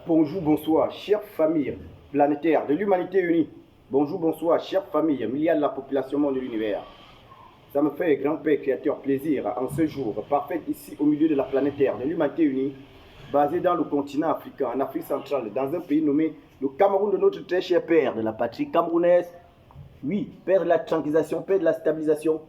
Bonjour, bonsoir, chère famille planétaire de l'humanité unie. Bonjour, bonsoir, chère famille, milliards de la population monde de l'univers. Ça me fait grand-père créateur plaisir en ce jour parfait ici au milieu de la planète Terre de l'humanité unie, basé dans le continent africain, en Afrique centrale, dans un pays nommé le Cameroun de notre très cher père de la patrie camerounaise. Oui, père de la tranquillisation, père de la stabilisation.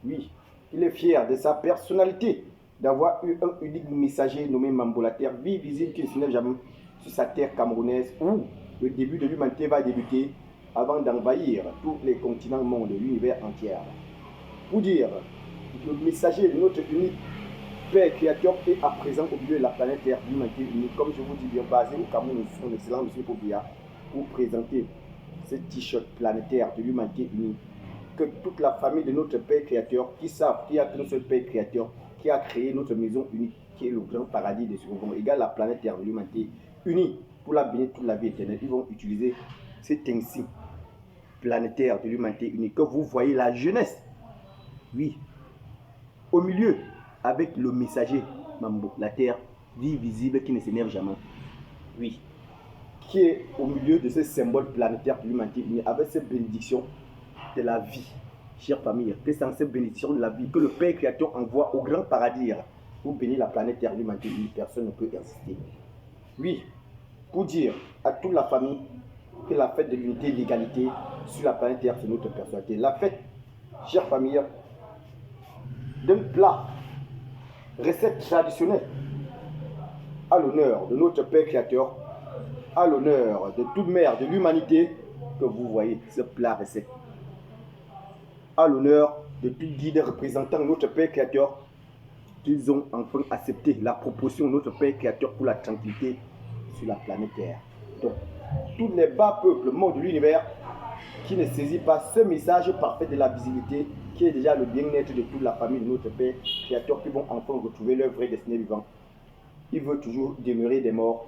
Oui, il est fier de sa personnalité, d'avoir eu un unique messager nommé Mambo, la terre vie visible qui ne se lève jamais sur sa terre camerounaise, où le début de l'humanité va débuter avant d'envahir tous les continents du monde, l'univers entier. Pour dire, le messager de notre unique Père Créateur est à présent au milieu de la planète Terre, l'humanité unie, comme je vous dis bien, basé au Cameroun, son excellent monsieur Pobia, pour présenter ce t-shirt planétaire de l'humanité unie, que toute la famille de notre Père Créateur, qui savent qu'il y a qu'un seul Père Créateur, qui a créé notre maison unique, qui est le grand paradis de ce monde, égale la planète Terre de l'humanité unie, pour la bénir toute la vie éternelle. Ils vont utiliser cet insigne planétaire de l'humanité unie, que vous voyez la jeunesse, oui, au milieu, avec le messager Mambo, la terre vie visible qui ne s'énerve jamais. Oui, qui est au milieu de ce symbole planétaire de l'humanité unie, avec cette bénédiction de la vie. Chère famille, que c'est cette bénédiction de la vie que le Père Créateur envoie au grand paradis pour bénir la planète Terre de l'humanité unie. Personne ne peut résister. Oui, pour dire à toute la famille que la fête de l'unité et de l'égalité sur la planète Terre, c'est notre personnalité. La fête, chère famille, d'un plat, recette traditionnelle, à l'honneur de notre Père Créateur, à l'honneur de toute mère de l'humanité, que vous voyez ce plat recette, à l'honneur de tout guide représentant notre Père Créateur, qu'ils ont enfin accepté la proposition de notre Père Créateur pour la tranquillité sur la planète Terre. Donc, tous les bas peuples, monde de l'univers, qui ne saisit pas ce message parfait de la visibilité, qui est déjà le bien-être de toute la famille de notre Père Créateur, qui vont enfin retrouver leur vraie destinée vivante. Il veut toujours demeurer des morts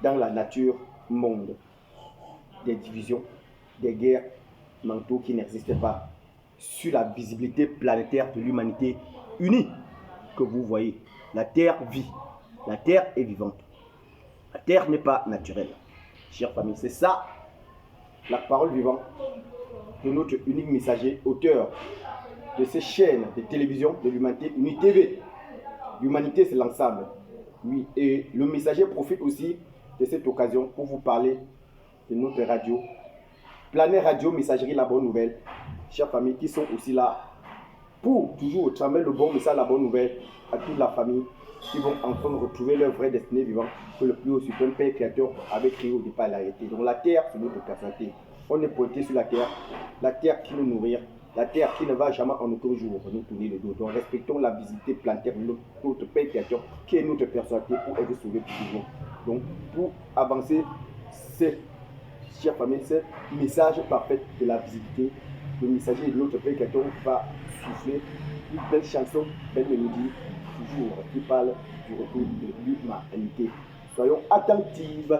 dans la nature monde, des divisions, des guerres mentaux qui n'existent pas, sur la visibilité planétaire de l'humanité unie que vous voyez. La Terre vit, la Terre est vivante. La Terre n'est pas naturelle. Chère famille, c'est ça la parole vivante de notre unique messager, auteur de ces chaînes de télévision de l'humanité unie TV. L'humanité, c'est l'ensemble. Oui, et le messager profite aussi de cette occasion pour vous parler de notre radio, Planète Radio Messagerie La Bonne Nouvelle. Chers familles qui sont aussi là pour toujours transmettre le bon message, la bonne nouvelle à toute la famille qui vont enfin retrouver leur vraie destinée vivante que le plus haut suprême Père Créateur avait créé au départ la réalité. Donc la terre, c'est notre personnalité. On est pointé sur la terre qui nous nourrit, la terre qui ne va jamais en aucun jour nous tourner le dos. Donc respectons la visite planétaire de notre Père Créateur qui est notre personnalité pour être sauvé toujours. Donc pour avancer, c'est, chère famille, ce message parfait de la visibilité, le messager de notre Père Créateur va souffler une belle chanson, une belle mélodie, toujours qui parle du retour de l'humanité. Soyons attentifs